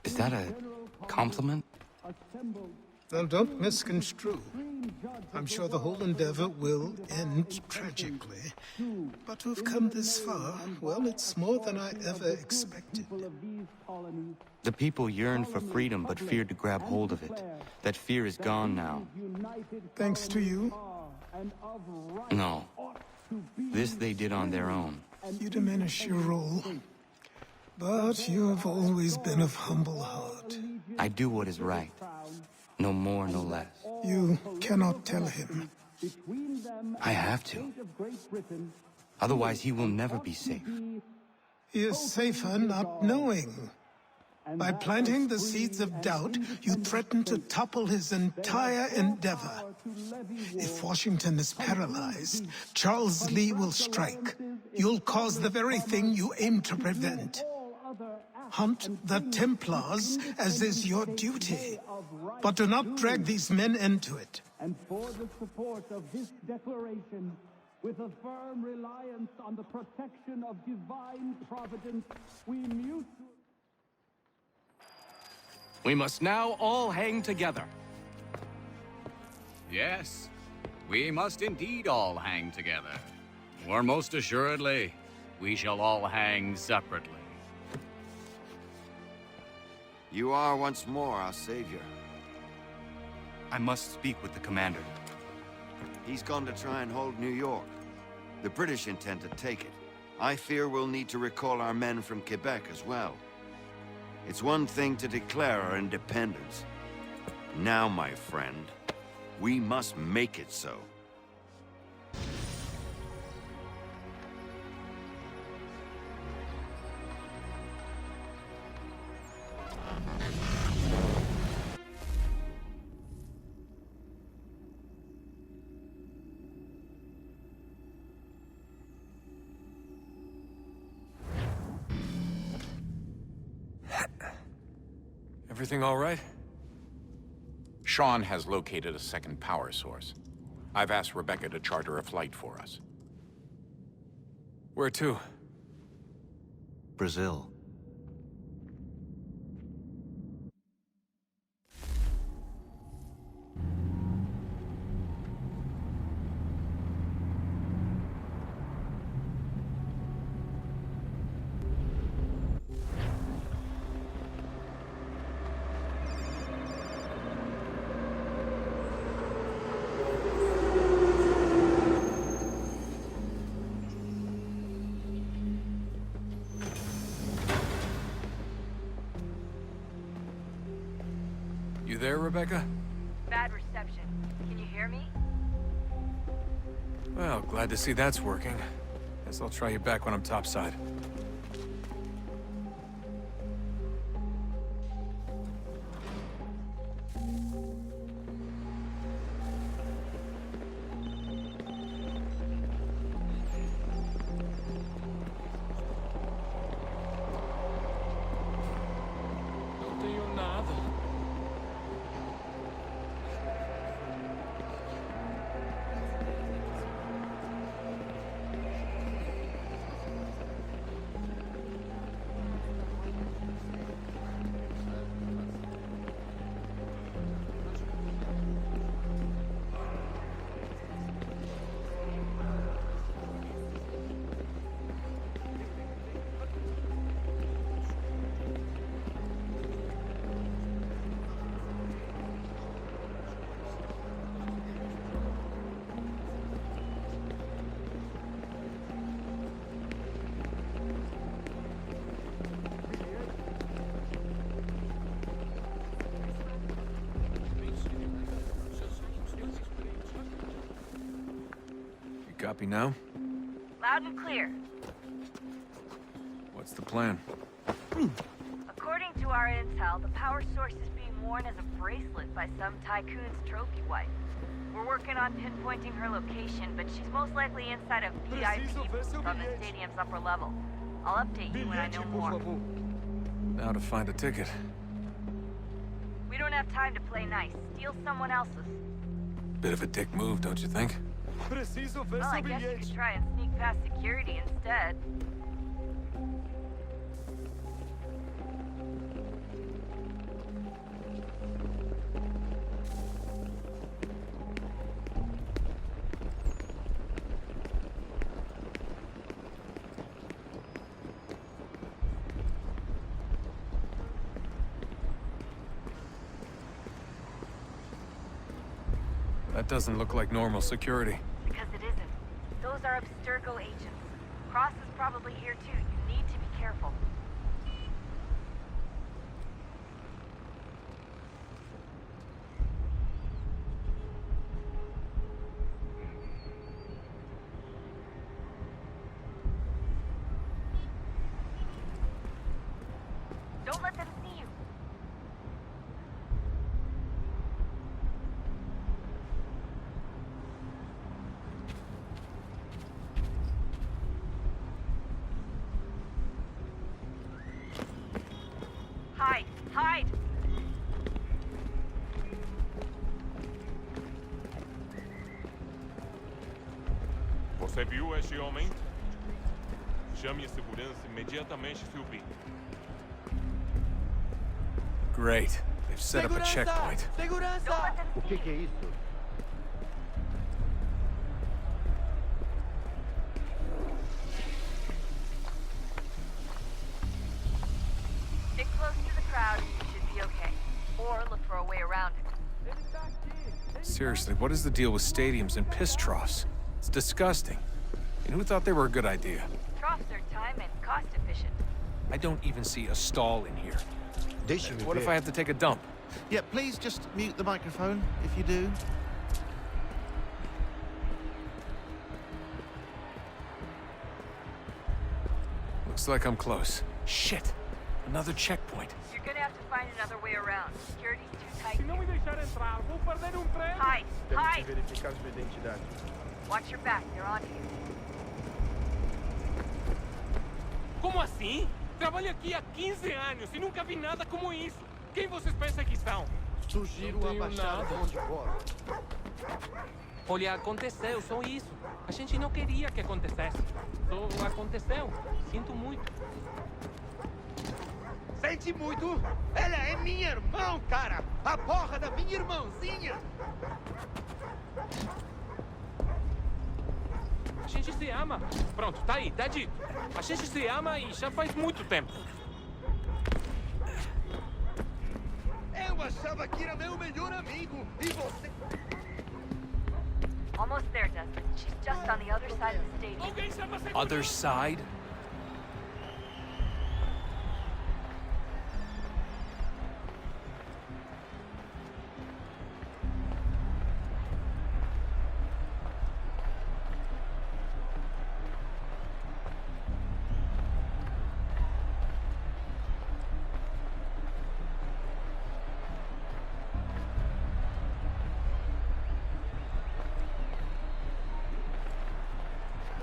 Is that a compliment? Now, don't misconstrue. I'm sure the whole endeavor will end tragically. But to have come this far, well, it's more than I ever expected. The people yearned for freedom but feared to grab hold of it. That fear is gone now. Thanks to you. No. This they did on their own. You diminish your role. But you have always been of humble heart. I do what is right. No more, no less. You cannot tell him. I have to. Otherwise, he will never be safe. He is safer not knowing. By planting the seeds of doubt, you threaten to topple his entire endeavor. If Washington is paralyzed, Charles Lee will strike. You'll cause the very thing you aim to prevent. Hunt the Templars, as is your duty. But do not drag these men into it. And for the support of this declaration, with a firm reliance on the protection of divine providence, We must now all hang together. Yes, we must indeed all hang together. Or most assuredly, we shall all hang separately. You are once more our savior. I must speak with the commander. He's gone to try and hold New York. The British intend to take it. I fear we'll need to recall our men from Quebec as well. It's one thing to declare our independence. Now, my friend, we must make it so. Everything all right? Sean has located a second power source. I've asked Rebecca to charter a flight for us. Where to? Brazil. You there, Rebecca? Bad reception. Can you hear me? Well, glad to see that's working. Guess I'll try you back when I'm topside. Copy now? Loud and clear. What's the plan? According to our intel, the power source is being worn as a bracelet by some tycoon's trophy wife. We're working on pinpointing her location, but she's most likely inside a VIP from the stadium's upper level. I'll update you when I know more. Now to find a ticket. We don't have time to play nice. Steal someone else's. Bit of a dick move, don't you think? Well, I guess you could try and sneak past security instead. That doesn't look like normal security. Because it isn't. Those are Abstergo agents. Cross is probably here too. You need to be careful. Don't let them see you. Hide! Hide! Você viu este homem? Chame a segurança imediatamente se o vir. Great. They've set up a checkpoint. Don't let them see you. isso? Stick close to the crowd and you should be okay. Or look for a way around it. Seriously, what is the deal with stadiums and piss troughs? It's disgusting. And who thought they were a good idea? Troughs are time and cost efficient. I don't even see a stall in here. Deixe-me What ver. if I have to take a dump? Yeah, please just mute the microphone if you do. Looks like I'm close. Shit! Another checkpoint. You're gonna have to find another way around. Security's too tight. Se não me deixar entrar, vou perder trem. Hide! Temos que Hide! verificar sua identidade. Watch your back, they're on you. Como assim? Trabalho aqui há 15 anos e nunca vi nada como isso. Quem vocês pensam que são? Sugiro Não tenho abaixar o nada. tom de voz. Olha, aconteceu, só isso. A gente não queria que acontecesse. Só aconteceu. Sinto muito. Sente muito? Ela é minha irmã, cara! A porra da minha irmãzinha! A gente se ama. Pronto, tá aí, tá dito. A gente se ama e já faz muito tempo. Eu achava que era meu melhor amigo e você... Almost there, Desmond. She's just on the other side of the stadium. Alguém chama a segurança. Other side?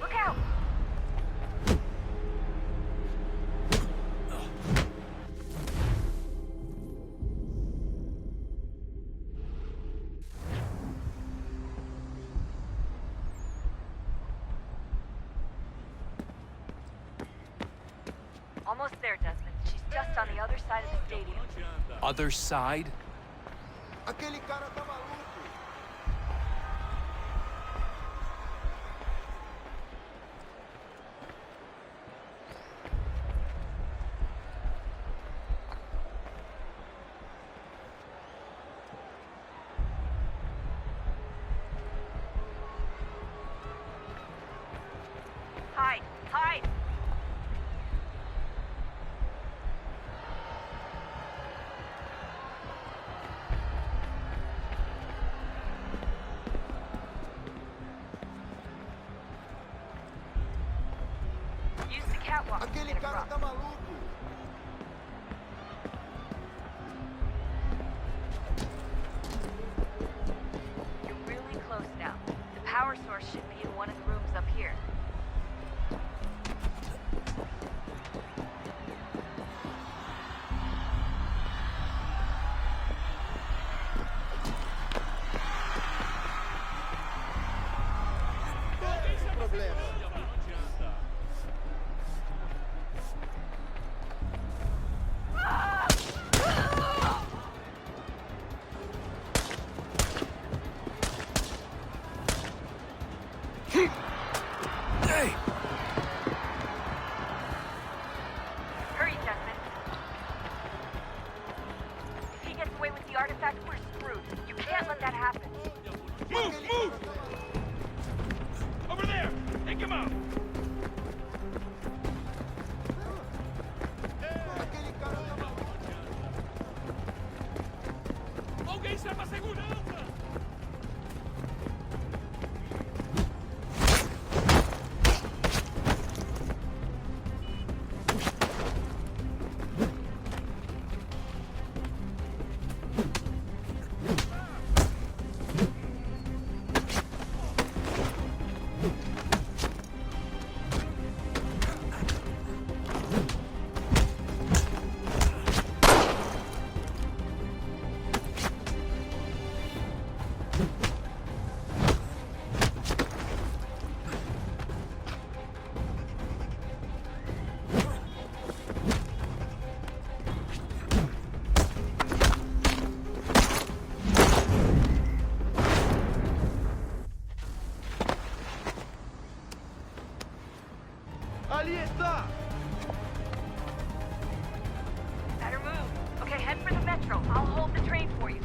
Look out! Almost there, Desmond. She's just on the other side of the stadium. Other side? Aquele cara tá maluco! Hide! Hide! Use the catwalk to Aquele get cara across. tá maluco! You're really close now. The power source should be in one of the rooms up here. Problema. Hey! Hurry, Desmond. If he gets away with the artifact, we're screwed. You can't let that happen. Move! Palheta! Better move. Okay, head for the metro. I'll hold the train for you.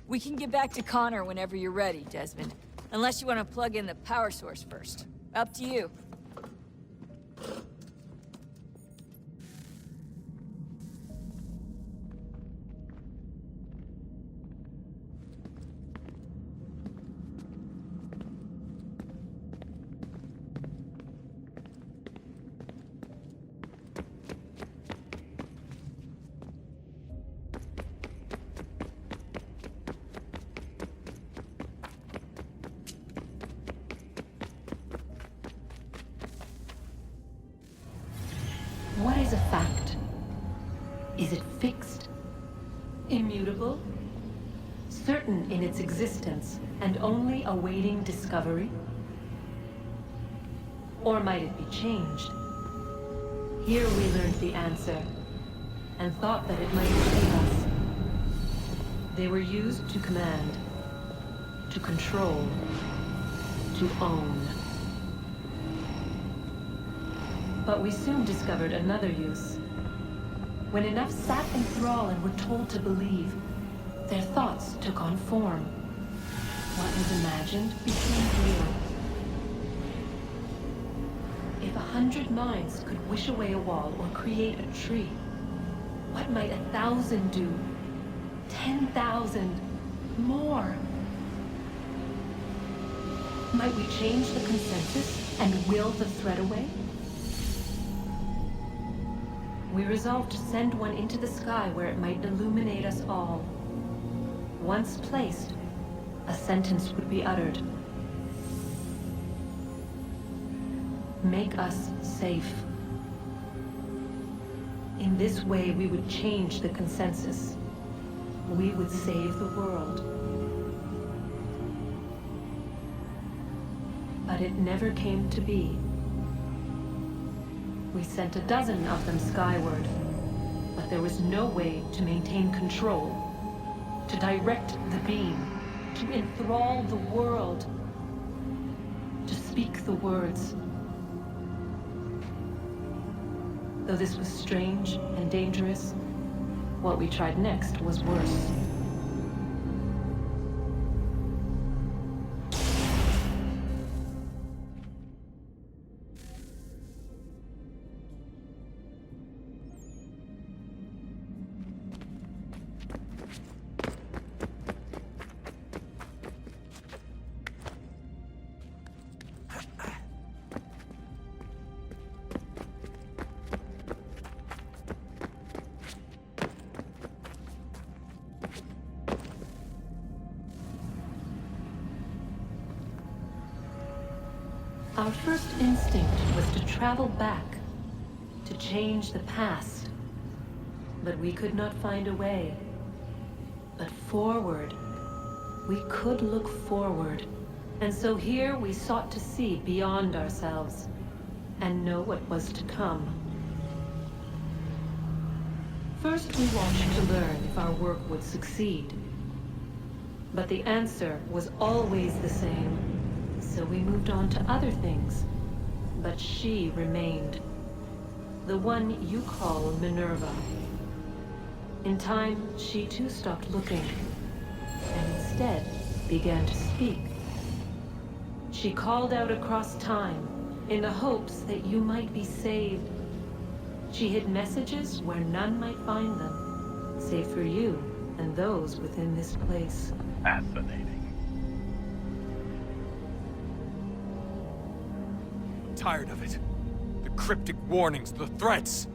We can get back to Connor whenever you're ready, Desmond. Unless you want to plug in the power source first. Up to you. What is a fact? Is it fixed? Immutable? Certain in its existence and only awaiting discovery? Or might it be changed? Here we learned the answer and thought that it might save us. They were used to command, to control, to own. But we soon discovered another use. When enough sat in thrall and were told to believe, their thoughts took on form. What was imagined became real. If 100 minds could wish away a wall or create a tree, what might 1,000 do? 10,000? More? Might we change the consensus and will the threat away? We resolved to send one into the sky where it might illuminate us all. Once placed, a sentence would be uttered. Make us safe. In this way, we would change the consensus. We would save the world. But it never came to be. We sent a dozen of them skyward, but there was no way to maintain control, to direct the beam, to enthrall the world, to speak the words. Though this was strange and dangerous, what we tried next was worse. Our first instinct was to travel back, to change the past. But we could not find a way. But forward, we could look forward. And so here we sought to see beyond ourselves and know what was to come. First, we watched to learn if our work would succeed. But the answer was always the same. So we moved on to other things. But she remained. The one you call Minerva. In time, she too stopped looking, and instead began to speak. She called out across time, in the hopes that you might be saved. She hid messages where none might find them, save for you and those within this place. Fascinating. I'm tired of it. The cryptic warnings, the threats.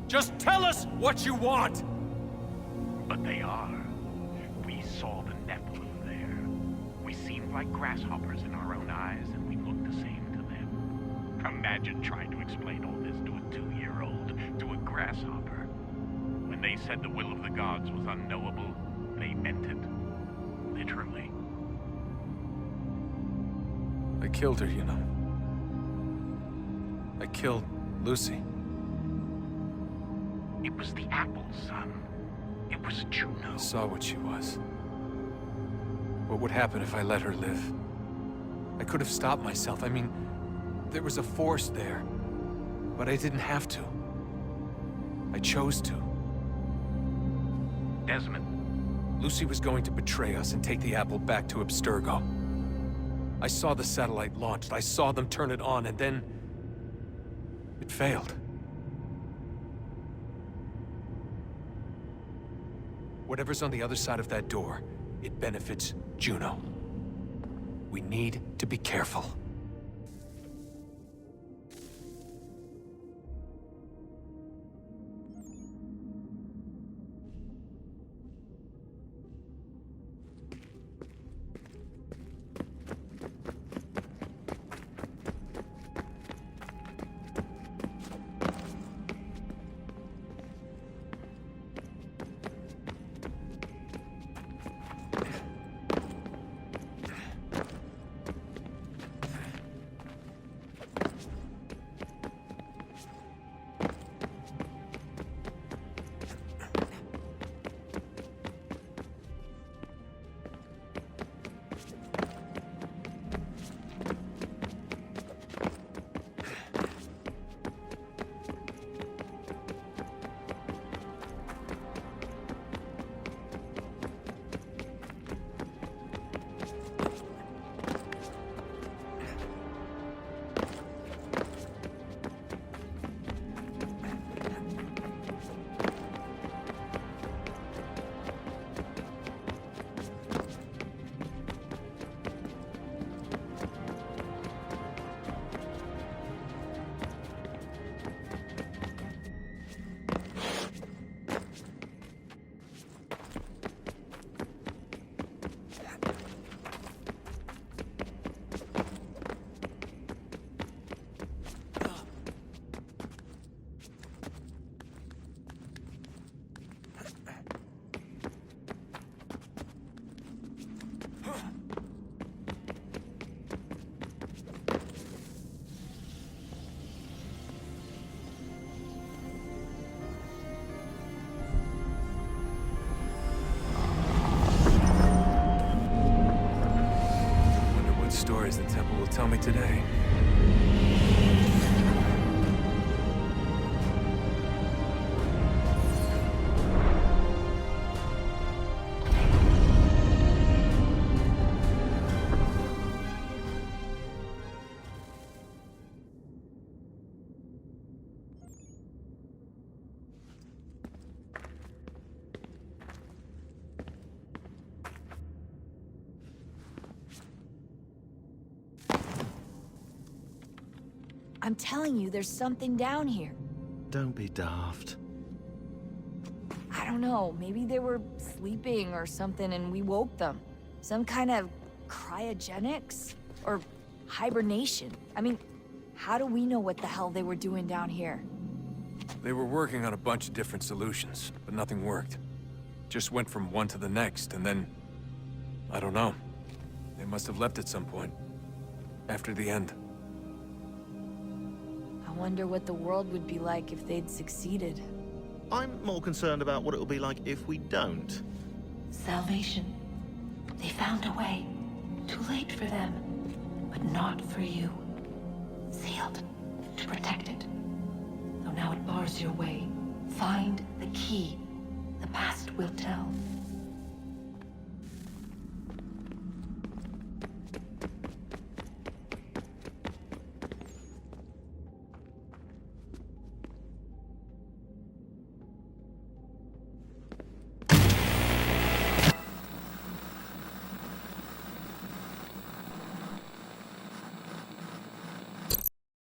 Just tell us what you want! But they are. We saw the Nephilim there. We seemed like grasshoppers in our own eyes, and we looked the same to them. Imagine trying to explain all this to a 2-year-old, to a grasshopper. When they said the will of the gods was unknowable, they meant it. Literally. I killed her, you know. I killed Lucy. It was the apple, son. It was Juno. I saw what she was. What would happen if I let her live? I could have stopped myself. I mean, there was a force there. But I didn't have to. I chose to. Desmond. Lucy was going to betray us and take the apple back to Abstergo. I saw the satellite launched. I saw them turn it on, and then... it failed. Whatever's on the other side of that door, it benefits Juno. We need to be careful. Stories the temple will tell me today. I'm telling you, there's something down here. Don't be daft. I don't know, maybe they were sleeping or something and we woke them. Some kind of cryogenics? Or hibernation? I mean, how do we know what the hell they were doing down here? They were working on a bunch of different solutions, but nothing worked. Just went from one to the next, and then... I don't know. They must have left at some point. After the end. I wonder what the world would be like if they'd succeeded. I'm more concerned about what it'll be like if we don't. Salvation. They found a way. Too late for them, but not for you. Sealed to protect it. Though now it bars your way. Find the key. The past will tell.